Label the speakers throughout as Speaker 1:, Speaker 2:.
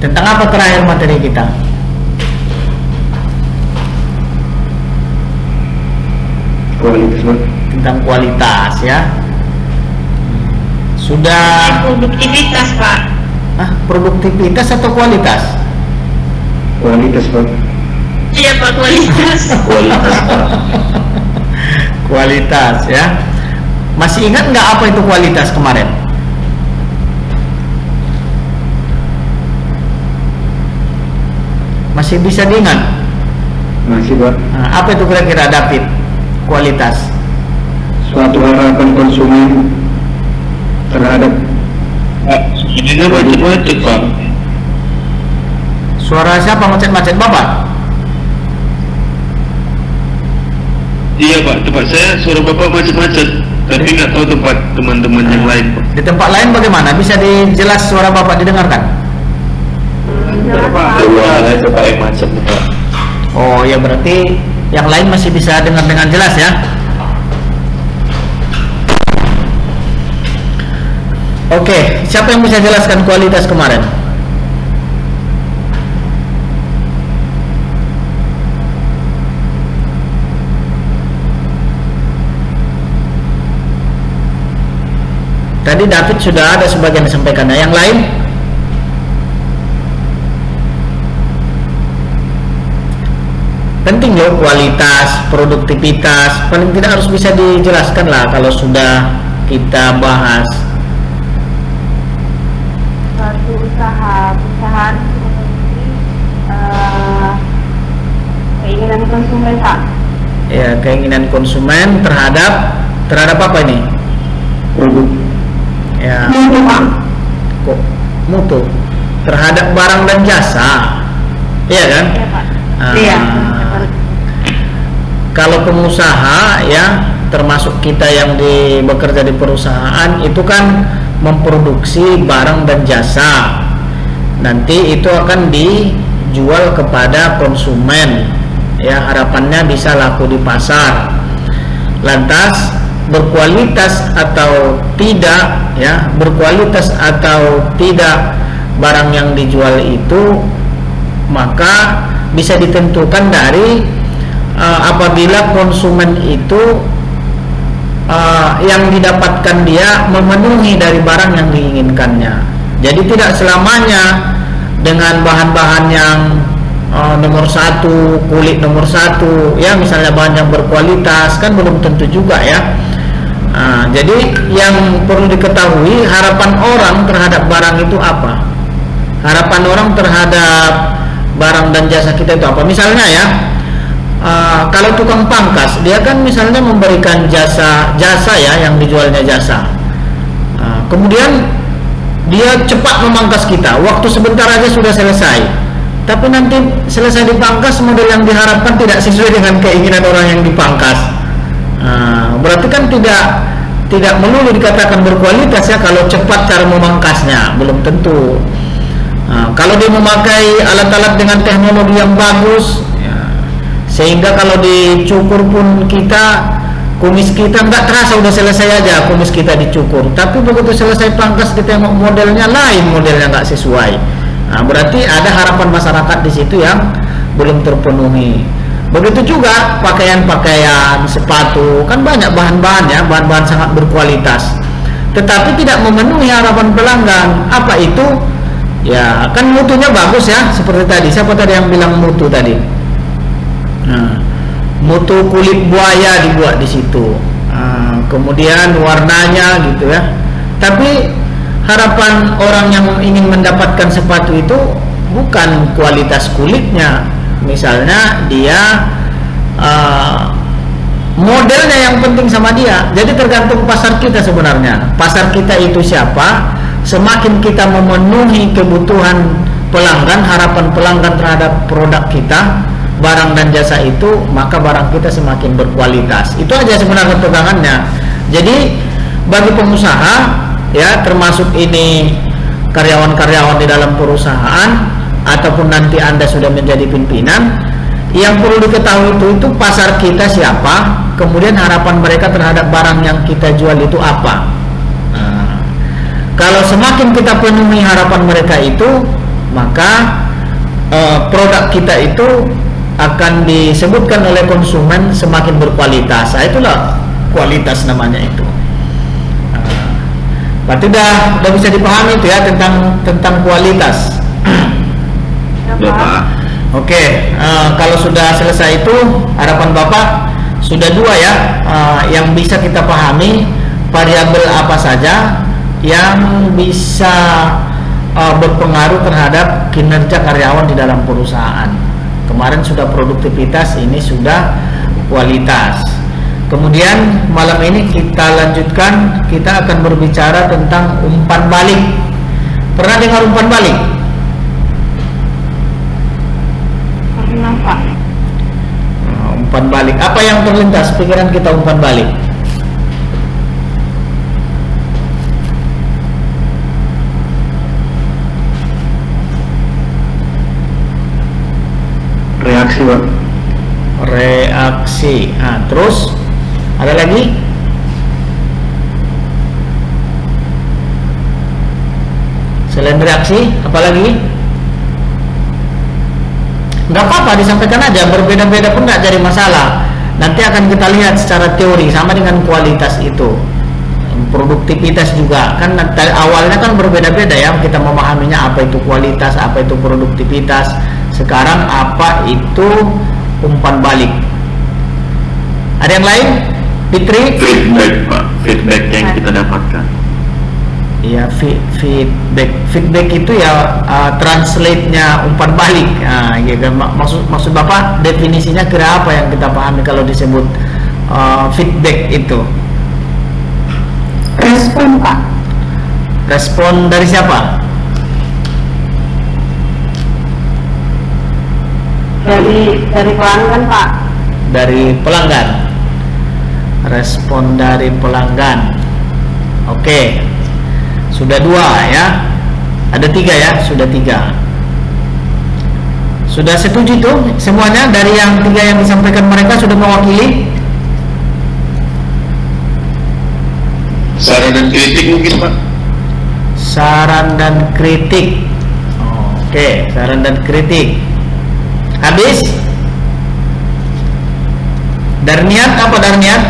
Speaker 1: Tentang apa terakhir materi kita?
Speaker 2: Kualitas, Pak.
Speaker 1: Tentang kualitas ya. Sudah.
Speaker 3: Produktivitas, Pak.
Speaker 1: Produktivitas atau kualitas?
Speaker 2: Kualitas, Pak.
Speaker 3: Iya, Pak, kualitas.
Speaker 2: Kualitas, Pak.
Speaker 1: Kualitas ya. Masih ingat nggak apa itu kualitas kemarin? Masih bisa diingat?
Speaker 2: Masih, Pak.
Speaker 1: Apa itu kira-kira David? Kualitas.
Speaker 2: Suatu harapan konsumen terhadap
Speaker 4: Ini macet-macet, Pak.
Speaker 1: Suara siapa macet-macet? Bapak?
Speaker 4: Iya, Pak, tempat saya suara Bapak macet-macet, tapi nggak tahu tempat teman-teman yang lain, Pak.
Speaker 1: Di tempat lain bagaimana? Bisa dijelas suara Bapak didengarkan?
Speaker 4: Keluar supaya macet, Pak.
Speaker 1: Oh ya, berarti yang lain masih bisa dengar dengan jelas ya. Oke, siapa yang bisa jelaskan kualitas kemarin? Tadi David sudah ada sebagian disampaikan. Yang lain? Penting loh kualitas, produktivitas. Paling tidak harus bisa dijelaskan lah kalau sudah kita bahas.
Speaker 3: Suatu perusahaan memenuhi keinginan konsumen, Pak.
Speaker 1: Ya, keinginan konsumen terhadap apa ini?
Speaker 2: produk.
Speaker 1: Ya,
Speaker 3: Mutu, Pak.
Speaker 1: kok mutu terhadap barang dan jasa. Iya kan?
Speaker 3: Iya, Pak.
Speaker 1: Ah,
Speaker 3: Iya.
Speaker 1: Kalau pengusaha ya, termasuk kita yang bekerja di perusahaan itu kan memproduksi barang dan jasa. Nanti itu akan dijual kepada konsumen. Ya, harapannya bisa laku di pasar. Lantas berkualitas atau tidak ya, berkualitas atau tidak barang yang dijual itu maka bisa ditentukan dari apabila konsumen itu yang didapatkan dia memenuhi dari barang yang diinginkannya. Jadi tidak selamanya dengan bahan-bahan yang nomor satu, kulit nomor satu ya, misalnya bahan yang berkualitas kan belum tentu juga ya. Jadi yang perlu diketahui, harapan orang terhadap barang itu apa? Harapan orang terhadap barang dan jasa kita itu apa? Misalnya ya, kalau tukang pangkas, dia kan misalnya memberikan jasa ya, yang dijualnya jasa. Kemudian dia cepat memangkas kita, waktu sebentar aja sudah selesai. Tapi nanti selesai dipangkas, model yang diharapkan tidak sesuai dengan keinginan orang yang dipangkas. Berarti kan tidak melulu dikatakan berkualitas ya kalau cepat cara memangkasnya, belum tentu. Kalau dia memakai alat-alat dengan teknologi yang bagus ya, sehingga kalau dicukur pun kumis kita nggak terasa udah selesai aja kumis kita dicukur, tapi begitu selesai pangkas kita mau modelnya lain, modelnya nggak sesuai. Berarti ada harapan masyarakat di situ yang belum terpenuhi. Begitu juga pakaian-pakaian, sepatu, kan banyak bahan-bahan ya, bahan-bahan sangat berkualitas, tetapi tidak memenuhi harapan pelanggan. Apa itu? Ya kan mutunya bagus ya, seperti tadi. Siapa tadi yang bilang mutu tadi? Mutu kulit buaya dibuat di situ. Kemudian warnanya gitu ya. Tapi harapan orang yang ingin mendapatkan sepatu itu bukan kualitas kulitnya. Misalnya dia modelnya yang penting sama dia. Jadi tergantung pasar kita sebenarnya. Pasar kita itu siapa? Semakin kita memenuhi kebutuhan pelanggan, harapan pelanggan terhadap produk kita, barang dan jasa itu, maka barang kita semakin berkualitas. Itu aja sebenarnya pegangannya. Jadi bagi pengusaha ya, termasuk ini karyawan-karyawan di dalam perusahaan ataupun nanti Anda sudah menjadi pimpinan, yang perlu diketahui itu pasar kita siapa, kemudian harapan mereka terhadap barang yang kita jual itu apa. Kalau semakin kita penuhi harapan mereka itu, maka produk kita itu akan disebutkan oleh konsumen semakin berkualitas. Nah, itulah kualitas namanya itu. Berarti udah bisa dipahami itu ya tentang kualitas.
Speaker 3: Ya,
Speaker 4: Ya, Pak.
Speaker 1: Oke, kalau sudah selesai itu harapan Bapak sudah dua ya, yang bisa kita pahami variabel apa saja yang bisa berpengaruh terhadap kinerja karyawan di dalam perusahaan. Kemarin sudah produktivitas, ini sudah kualitas. Kemudian malam ini kita lanjutkan, kita akan berbicara tentang umpan balik. Pernah dengar umpan balik?
Speaker 3: pernah Pak.
Speaker 1: Umpan balik, apa yang terlintas pikiran kita umpan balik?
Speaker 2: Reaksi, Pak.
Speaker 1: Reaksi. Nah, terus ada lagi? Selain reaksi, apa lagi? Nggak apa-apa, disampaikan aja, berbeda-beda pun nggak jadi masalah. Nanti akan kita lihat secara teori sama dengan kualitas itu. Produktivitas juga kan awalnya kan berbeda-beda ya, kita memahaminya apa itu kualitas, apa itu produktivitas. Sekarang apa itu umpan balik? Ada yang lain? Fitri?
Speaker 4: Feedback, Pak. Feedback yang kita dapatkan.
Speaker 1: Ya, feedback itu ya translate-nya umpan balik. Nah, gitu. Maksud Bapak definisinya kira apa yang kita pahami kalau disebut feedback itu?
Speaker 3: Respon Pak.
Speaker 1: Respon dari siapa?
Speaker 3: Dari pelanggan Pak.
Speaker 1: Dari pelanggan. Respon dari pelanggan. Oke. Sudah dua ya. Ada tiga ya, sudah tiga. Sudah setuju tuh semuanya dari yang tiga yang disampaikan mereka sudah mewakili?
Speaker 4: Saran dan kritik mungkin, Pak.
Speaker 1: Saran dan kritik. Oke, saran dan kritik. Habis? Darniat apa Darniat?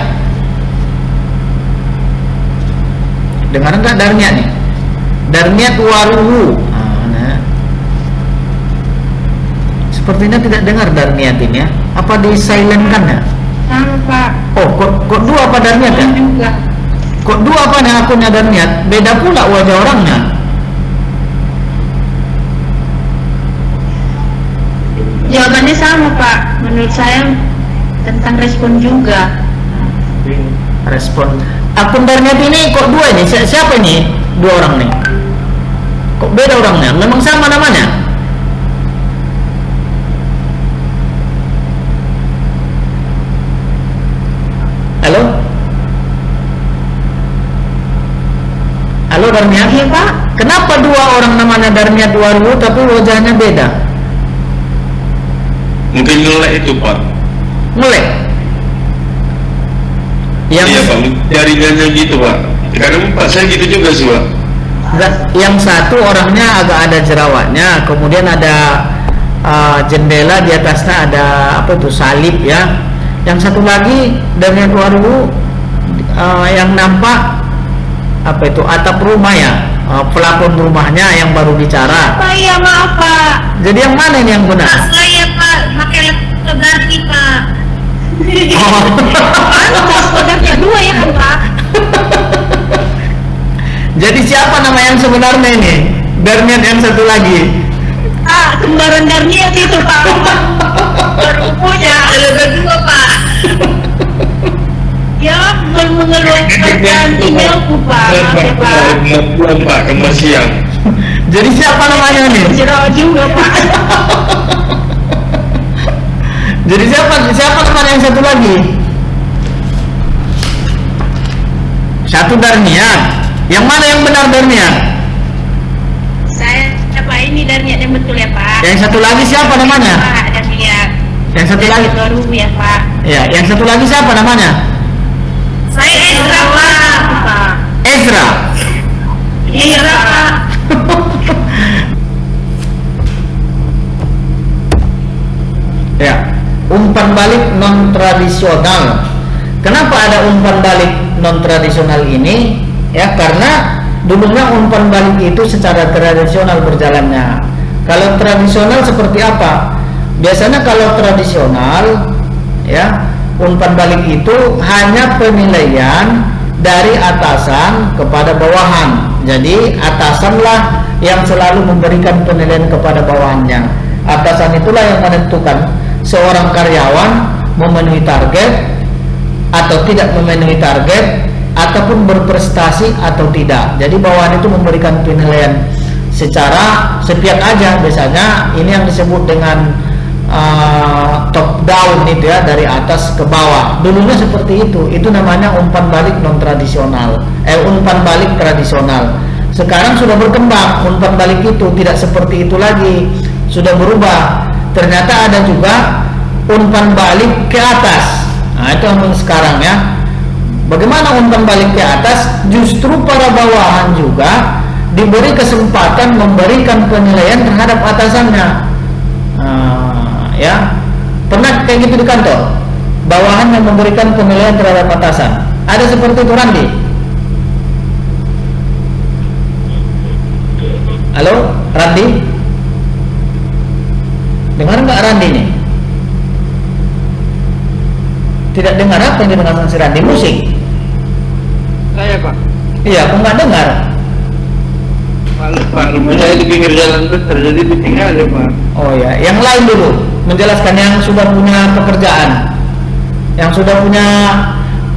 Speaker 1: Dengar enggak Darniat nih? Darniat waruhu. Nah. Sepertinya tidak dengar Darniat ini ya. Apa di silent kan ya?
Speaker 3: Sama Pak.
Speaker 1: Oh, kok dua apa Darniat ya?
Speaker 3: Juga.
Speaker 1: Kok dua apa nih akunnya Darniat? Beda pula wajah orangnya.
Speaker 3: Jawabannya sama Pak. Menurut saya tentang respon juga.
Speaker 1: Respon akun Darniat ini kok dua ini? Siapa ini? Dua orang nih. Kok beda orangnya? Memang sama namanya? Halo? Halo Darniat?
Speaker 3: Iya Pak.
Speaker 1: Kenapa dua orang namanya Darniat Waru tapi wajahnya beda?
Speaker 4: Mungkin ngelek itu, Pak.
Speaker 1: Melek? Yang
Speaker 4: Iya, Pak. Jaringannya gitu, Pak. Kadang Pak saya gitu juga sih, Pak.
Speaker 1: yang satu orangnya agak ada jerawatnya, kemudian ada jendela di atasnya ada apa itu salib ya. Yang satu lagi Darniat Waru yang nampak apa itu atap rumah ya, pelapon rumahnya yang baru bicara.
Speaker 3: Pak, iya maaf Pak.
Speaker 1: Jadi yang mana ini yang benar?
Speaker 3: Saya Pak, pakai laptop ganti Pak. Pantas kodam kedua ya kan Pak?
Speaker 1: Jadi siapa nama yang sebenarnya ini? Darniat yang satu lagi.
Speaker 3: Ah, kembaran Darniat itu Pak. Baru punya, ada kedua Pak. Ya, mengeluarkan emailku Pak. Maaf ya Pak.
Speaker 4: Belum, Pak. Kembar siang.
Speaker 1: Jadi siapa namanya nih?
Speaker 3: Jerawat juga Pak.
Speaker 1: Jadi siapa nama yang satu lagi? Satu Darniat. Yang mana yang benar Darniat?
Speaker 3: Saya Pak, ini Darniat yang betul ya Pak.
Speaker 1: Yang satu lagi siapa namanya?
Speaker 3: Pak, Darniat.
Speaker 1: Yang satu lagi.
Speaker 3: Baru ya Pak.
Speaker 1: Ya, yang satu lagi siapa namanya?
Speaker 3: Saya Ezra Pak.
Speaker 1: Ezra.
Speaker 3: Ezra Pak.
Speaker 1: umpan balik non tradisional. Kenapa ada umpan balik non tradisional ini? Ya, karena dulunya umpan balik itu secara tradisional berjalannya. Kalau tradisional seperti apa? Biasanya kalau tradisional, ya, umpan balik itu hanya penilaian dari atasan kepada bawahan. Jadi atasanlah yang selalu memberikan penilaian kepada bawahannya. Atasan itulah yang menentukan seorang karyawan memenuhi target atau tidak memenuhi target, ataupun berprestasi atau tidak. Jadi bawahan itu memberikan penilaian secara sepihak aja. Biasanya ini yang disebut dengan top down itu ya, dari atas ke bawah. Dulunya seperti itu namanya umpan balik non tradisional, umpan balik tradisional. Sekarang sudah berkembang, umpan balik itu tidak seperti itu lagi, sudah berubah. Ternyata ada juga umpan balik ke atas. Nah, itu yang sekarang ya. Bagaimana umpan balik ke atas? Justru para bawahan juga diberi kesempatan memberikan penilaian terhadap atasannya. Ya, pernah kayak gitu di kantor? Bawahan yang memberikan penilaian terhadap atasan. Ada seperti itu, Randi? Halo, Randi? Dengar nggak Randi nih? Tidak dengar. Apa yang didengar si Randi? Musik?
Speaker 4: Saya Pak.
Speaker 1: Iya, aku nggak dengar.
Speaker 4: Pak, rumah saya di pinggir jalan besar, jadi ditinggal ya Pak.
Speaker 1: Oh ya, yang lain dulu menjelaskan yang sudah punya pekerjaan. Yang sudah punya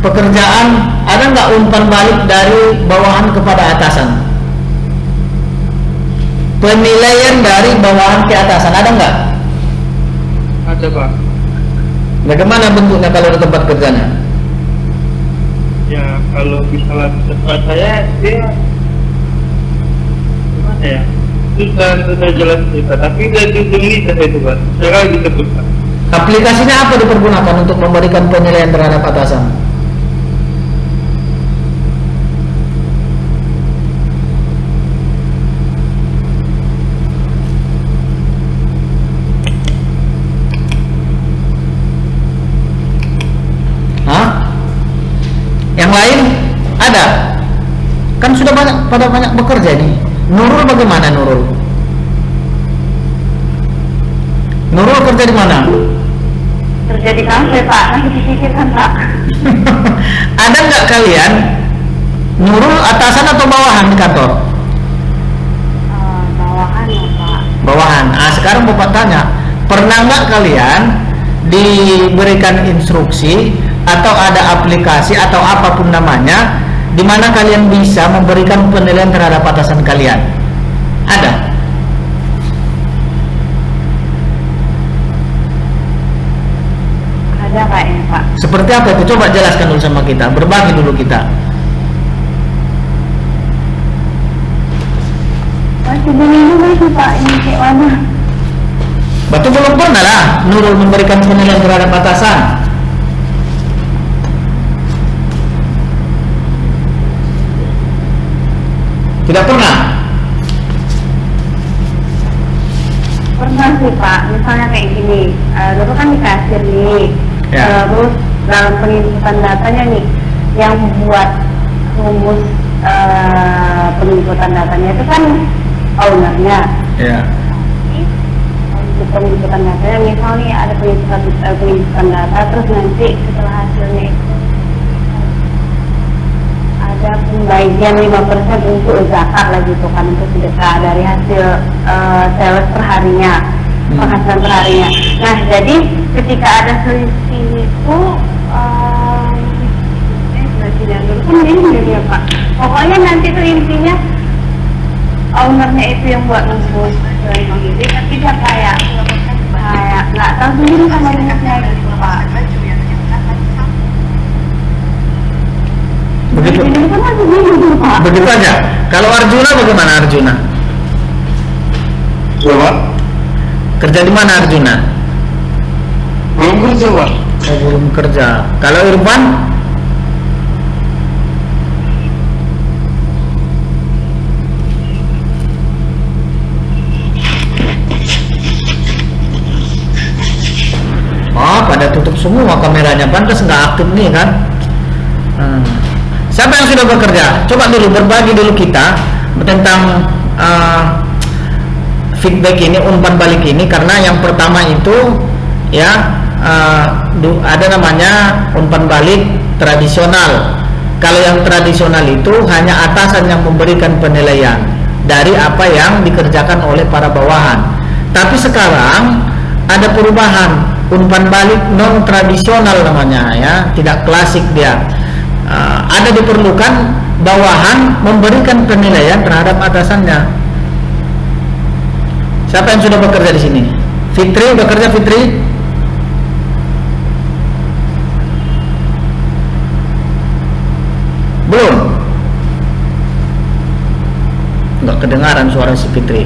Speaker 1: pekerjaan, ada nggak umpan balik dari bawahan kepada atasan? Penilaian dari bawahan ke atasan ada nggak?
Speaker 4: Ada Pak.
Speaker 1: Bagaimana bentuknya kalau di tempat kerjanya?
Speaker 4: Ya kalau misalnya tempat saya dia gimana ya? Sudah jelas cerita, tapi dari ujung lidah itu Pak. Saya disebut Pak.
Speaker 1: Aplikasinya apa dipergunakan untuk memberikan penilaian terhadap atasan? Yang lain ada? Kan sudah banyak bekerja nih. Nurul bagaimana Nurul? Nurul kerja di mana?
Speaker 3: Kerja di kafe Pak, lagi dipikirkan Pak.
Speaker 1: Ada nggak kalian Nurul atasan atau bawahan di kantor?
Speaker 3: Bawahan ya Pak.
Speaker 1: Bawahan. Sekarang Bapak tanya, pernah nggak kalian diberikan instruksi atau ada aplikasi atau apapun namanya di mana kalian bisa memberikan penilaian terhadap atasan kalian? Ada?
Speaker 3: Ada kayaknya Pak.
Speaker 1: Seperti apa itu? Coba jelaskan dulu sama kita, berbagi dulu kita.
Speaker 3: Masih bingung lagi Pak, ini kayak mana?
Speaker 1: Batu belum pernah lah Nurul memberikan penilaian terhadap atasan. Tidak pernah?
Speaker 3: Pernah sih Pak, misalnya kayak gini, dulu kan di kasir nih,
Speaker 1: Ya.
Speaker 3: terus dalam penginputan datanya nih, yang buat rumus penginputan datanya itu kan ownernya.
Speaker 1: Ya.
Speaker 3: Untuk penginputan datanya, misalnya ada penginputan data, terus nanti setelah hasilnya itu ada pembagian 5% untuk zakat lah gitu kan, untuk sedekah dari hasil sales perharinya, penghasilan perharinya. Nah jadi ketika ada selisih itu dulu kan ini ya Pak, pokoknya nanti tuh intinya ownernya itu yang buat nembus gitu, tapi dia kayak nggak tahu sendiri sama rumusnya gitu Pak.
Speaker 1: Begitu.
Speaker 3: Ini kan masih bingung Pak.
Speaker 1: Begitu aja. Kalau Arjuna bagaimana Arjuna?
Speaker 2: Coba.
Speaker 1: Kerja di mana Arjuna?
Speaker 2: Belum kerja Pak.
Speaker 1: Oh, belum kerja. Kalau Irfan? Oh, pada tuh semua kameranya, pantas nggak aktif nih kan. Siapa yang sudah bekerja? Coba dulu berbagi dulu kita tentang feedback ini, umpan balik ini, karena yang pertama itu ya ada namanya umpan balik tradisional. Kalau yang tradisional itu hanya atasan yang memberikan penilaian dari apa yang dikerjakan oleh para bawahan. Tapi sekarang ada perubahan, umpan balik non tradisional namanya ya, tidak klasik dia. Ada diperlukan bawahan memberikan penilaian terhadap atasannya. Siapa yang sudah bekerja di sini? Fitri bekerja, Fitri? Belum? Enggak kedengaran suara si Fitri.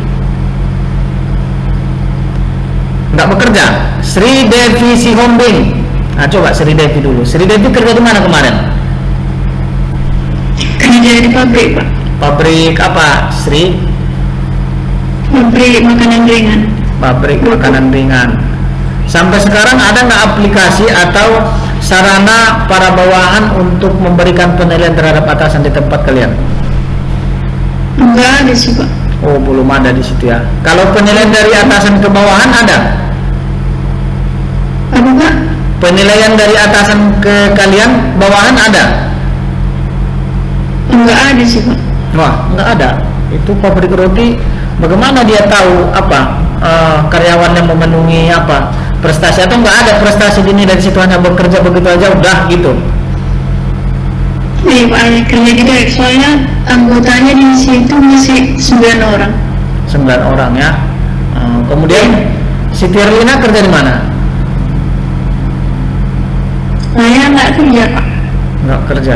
Speaker 1: Enggak bekerja. Sri Devi Sihombing. Nah, coba Sri Devi dulu. Sri Devi kerja di mana kemarin?
Speaker 3: Kerja di pabrik, Pak.
Speaker 1: Pabrik apa, Sri?
Speaker 3: Pabrik makanan ringan.
Speaker 1: Pabrik makanan ringan. Sampai sekarang ada nggak aplikasi atau sarana para bawahan untuk memberikan penilaian terhadap atasan di tempat kalian?
Speaker 3: Enggak ada sih, Pak.
Speaker 1: Oh, belum ada di situ ya. Kalau penilaian dari atasan ke bawahan ada?
Speaker 3: Apa, Pak?
Speaker 1: Penilaian dari atasan ke kalian bawahan ada?
Speaker 3: Enggak ada sih, Pak.
Speaker 1: Wah, nggak ada. Itu pabrik roti, bagaimana dia tahu apa karyawan yang memenuhi apa prestasi, atau nggak ada prestasi ini dari situ, hanya bekerja begitu aja udah gitu?
Speaker 3: Iya, Pak, kerja di direct, soalnya anggotanya di situ masih 9 orang.
Speaker 1: 9 orang ya. Kemudian Siti Erlina kerja di mana?
Speaker 3: Saya nggak kerja, Pak.
Speaker 1: Nggak kerja.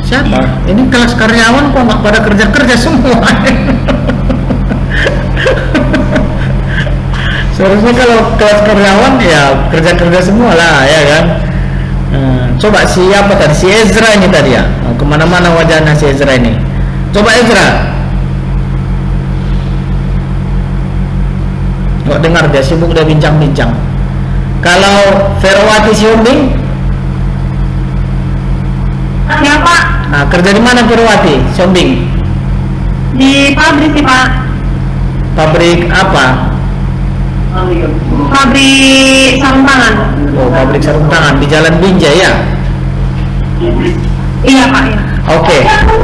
Speaker 1: Siapa? Ini kelas karyawan kok nggak pada kerja semua? Seharusnya kalau kelas karyawan ya kerja semua lah ya kan. Coba siapa tadi? Si Ezra ini tadi ya. Kemana-mana wajahnya si Ezra ini. Coba Ezra. Nggak dengar, dia sibuk, dia bincang-bincang. Kalau Ferowati Siombing?
Speaker 3: Ya, Pak.
Speaker 1: Nah, kerja di mana Ferowati Siombing?
Speaker 3: Di pabrik sih, Pak.
Speaker 1: Pabrik apa?
Speaker 3: Pabrik sarung tangan.
Speaker 1: Oh, pabrik sarung tangan di Jalan Binjai ya?
Speaker 3: Iya, Pak, ya.
Speaker 1: Oke.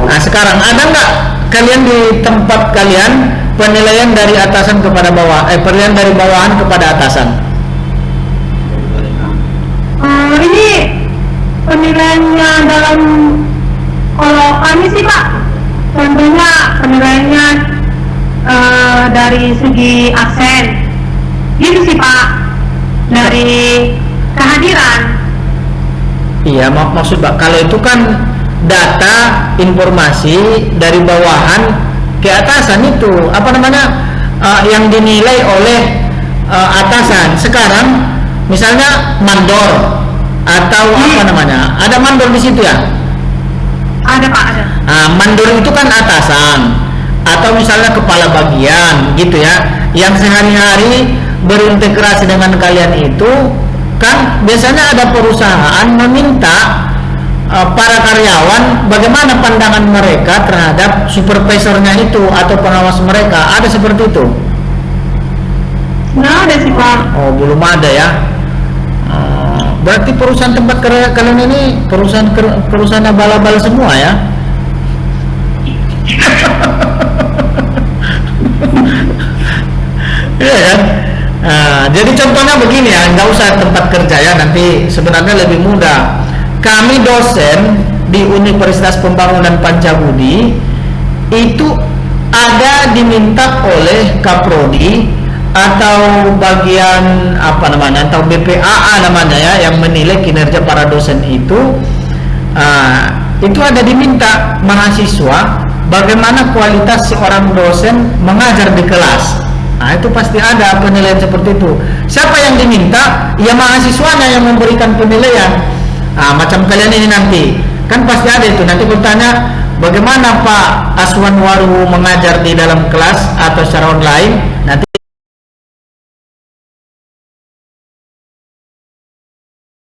Speaker 1: Nah, sekarang ada nggak kalian di tempat kalian penilaian dari atasan kepada bawah, penilaian dari bawahan kepada atasan?
Speaker 3: Ini penilaiannya dalam, kalau kami sih, Pak, contohnya penilaiannya dari segi absen, gitu sih, Pak, dari kehadiran.
Speaker 1: Iya, maksud Pak, kalau itu kan data informasi dari bawahan ke atasan, itu apa namanya, yang dinilai oleh atasan. Sekarang misalnya mandor atau apa namanya, ada mandor di situ ya?
Speaker 3: Ada, Pak, ada.
Speaker 1: Nah, mandor itu kan atasan atau misalnya kepala bagian gitu ya, yang sehari-hari berintegrasi dengan kalian itu kan biasanya ada perusahaan meminta para karyawan bagaimana pandangan mereka terhadap supervisornya itu atau pengawas mereka. Ada seperti itu?
Speaker 3: Nggak ada sih, Pak.
Speaker 1: Oh, belum ada ya. Berarti perusahaan tempat kerja kalian ini perusahaan abal-abal semua ya? Iya kan? Jadi contohnya begini ya, nggak usah tempat kerja ya, nanti sebenarnya lebih mudah. Kami dosen di Universitas Pembangunan Pancabudi itu ada diminta oleh Kaprodi atau bagian apa namanya, atau BPAA namanya ya, yang menilai kinerja para dosen itu ada diminta mahasiswa bagaimana kualitas seorang dosen mengajar di kelas. Nah, itu pasti ada penilaian seperti itu. Siapa yang diminta? Ya mahasiswanya yang memberikan penilaian. Nah, macam kalian ini nanti kan pasti ada itu. Nanti bertanya bagaimana Pak Aswan Waru mengajar di dalam kelas atau secara online.